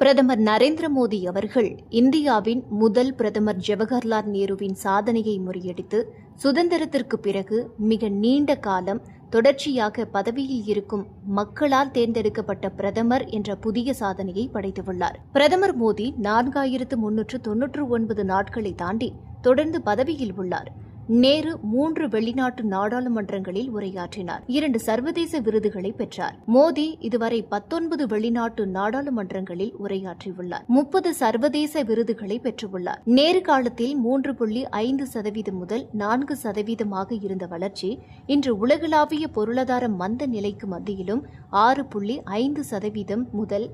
பிரதமர் நரேந்திர மோடி அவர்கள் இந்தியாவின் முதல் பிரதமர் ஜவஹர்லால் நேருவின் சாதனையை முறியடித்து சுதந்திரத்திற்கு பிறகு மிக நீண்ட காலம் தொடர்ச்சியாக பதவியில் இருக்கும் மக்களால் தேர்ந்தெடுக்கப்பட்ட பிரதமர் என்ற புதிய சாதனையை படைத்துள்ளார். பிரதமர் மோடி 4399 நாட்களை தாண்டி தொடர்ந்து பதவியில் உள்ளார். நேரு 3 வெளிநாட்டு நாடாளுமன்றங்களில் உரையாற்றினார். 2 சர்வதேச விருதுகளை பெற்றார். மோடி இதுவரை 19 வெளிநாட்டு நாடாளுமன்றங்களில் உரையாற்றியுள்ளார். 30 சர்வதேச விருதுகளை பெற்றுள்ளார். நேரு காலத்தில் 3.5% முதல் 4% இருந்த வளர்ச்சி இன்று உலகளாவிய பொருளாதார மந்த நிலைக்கு மத்தியிலும் 6.5% முதல்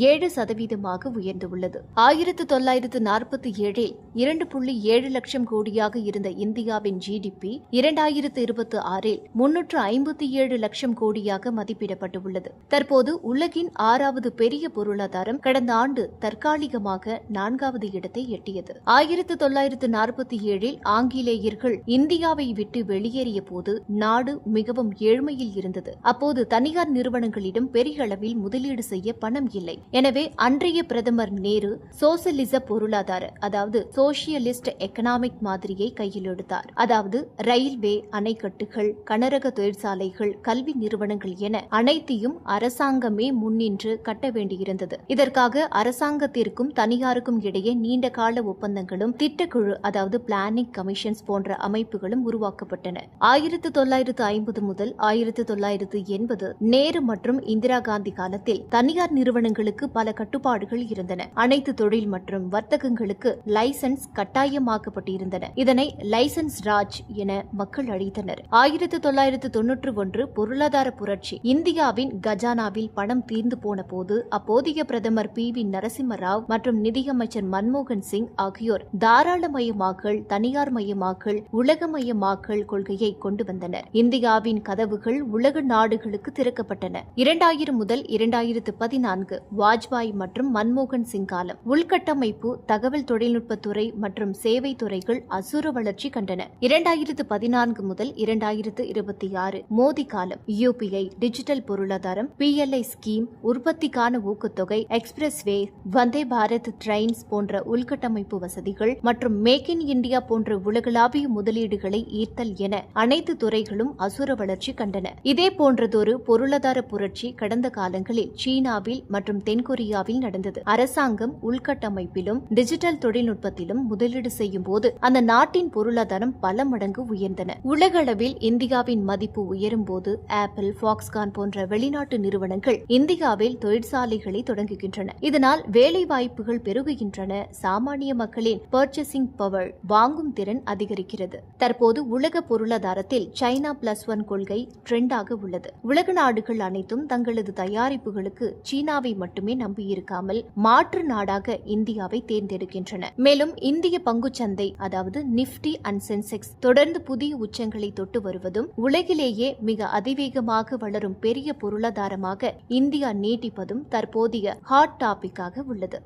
7% உயர்ந்துள்ளது. 1947இல் 2.7 லட்சம் கோடியாக இருந்த இந்தியாவின் ஜிடிபி 2026இல் 357 லட்சம் கோடியாக மதிப்பிடப்பட்டுள்ளது. தற்போது உலகின் 6வது பெரிய பொருளாதாரம் கடந்த ஆண்டு தற்காலிகமாக 4வது இடத்தை எட்டியது. 1947இல் ஆங்கிலேயர்கள் இந்தியாவை விட்டு வெளியேறிய போது நாடு மிகவும் ஏழ்மையில் இருந்தது. அப்போது தனியார் நிறுவனங்களிடம் பெரிய அளவில் முதலீடு செய்ய பணம் இல்லை. எனவே அன்றைய பிரதமர் நேரு சோசலிச பொருளாதார அதாவது சோசியலிஸ்ட் எக்கனாமிக் மாதிரியை கையில் எடுத்தார். அதாவது ரயில்வே, அணைக்கட்டுகள், கனரக தொழிற்சாலைகள், கல்வி நிறுவனங்கள் என அனைத்தையும் அரசாங்கமே முன்னின்று கட்ட வேண்டியிருந்தது. இதற்காக அரசாங்கத்திற்கும் தனியாருக்கும் இடையே நீண்ட கால ஒப்பந்தங்களும் திட்டக்குழு அதாவது பிளானிங் கமிஷன்ஸ் போன்ற அமைப்புகளும் உருவாக்கப்பட்டன. 1950 முதல் 1980 நேரு மற்றும் இந்திரா காந்தி காலத்தில் தனியார் நிறுவனங்களுக்கு பல கட்டுப்பாடுகள் இருந்தன. அனைத்து தொழில் மற்றும் வர்த்தகங்களுக்கு லைசன்ஸ் கட்டாயமாக்கப்பட்டிருந்தன. இதனை லைசன்ஸ் ராஜ் என மக்கள் அழைத்தனர். 1991 பொருளாதார புரட்சி. இந்தியாவின் கஜானாவில் பணம் தீர்ந்து போன போது அப்போதைய பிரதமர் PV நரசிம்மராவ் மற்றும் நிதியமைச்சர் மன்மோகன் சிங் ஆகியோர் தாராளமயமாக்கல், தனியார் மயமாக்கல், உலகமயமாக்கல் கொள்கையை கொண்டு வந்தனர். இந்தியாவின் கதவுகள் உலக நாடுகளுக்கு திறக்கப்பட்டன. 2000 முதல் 2014 வாஜ்பாய் மற்றும் மன்மோகன் சிங் காலம். உள்கட்டமைப்பு, தகவல் தொழில்நுட்பத்துறை மற்றும் சேவை துறைகள் அசுர வளர்ச்சி கண்டன. 2014 முதல் 2026 மோடி காலம். UPI, டிஜிட்டல் பொருளாதாரம், PLI ஸ்கீம், உற்பத்திக்கான ஊக்கத்தொகை, எக்ஸ்பிரஸ் வே, வந்தே பாரத் ட்ரெயின்ஸ் போன்ற உள்கட்டமைப்பு வசதிகள் மற்றும் மேக் இன் இந்தியா போன்ற உலகளாவிய முதலீடுகளை ஈர்த்தல் என அனைத்து துறைகளும் அசுர வளர்ச்சி கண்டன. இதே போன்றதொரு பொருளாதார புரட்சி கடந்த காலங்களில் சீனாவில் மற்றும் தென்கொரியாவில் நடந்தது. அரசாங்கம் உள்கட்டமைப்பிலும் டிஜிட்டல் தொழில்நுட்பத்திலும் முதலீடு செய்யும் போது அந்த நாட்டின் பொருளாதாரம் பல மடங்கு உயர்ந்தன. உலக அளவில் இந்தியாவின் மதிப்பு உயரும் போது ஆப்பிள், ஃபாக்ஸ்கான் போன்ற வெளிநாட்டு நிறுவனங்கள் இந்தியாவில் தொழிற்சாலைகளை தொடங்குகின்றன. இதனால் வேலை வாய்ப்புகள் பெருகுகின்றன. சாமானிய மக்களின் பர்ச்சேசிங் பவர், வாங்கும் திறன் அதிகரிக்கிறது. தற்போது உலக பொருளாதாரத்தில் சைனா +1 கொள்கை ட்ரெண்டாக உள்ளது. உலக நாடுகள் அனைத்தும் தங்களது தயாரிப்புகளுக்கு சீனாவை மட்டுமே நம்பியிருக்காமல் மாற்று நாடாக இந்தியாவை தேர்ந்தெடுக்கின்றன. மேலும் இந்திய பங்குச்சந்தை அதாவது நிப்டி அண்ட் சென்செக்ஸ் தொடர்ந்து புதிய உச்சங்களை தொட்டு வருவதும் உலகிலேயே மிக அதிவேகமாக வளரும் பெரிய பொருளாதாரமாக இந்தியா நீட்டிப்பதும் தற்போதைய ஹாட் டாபிக்காக உள்ளது.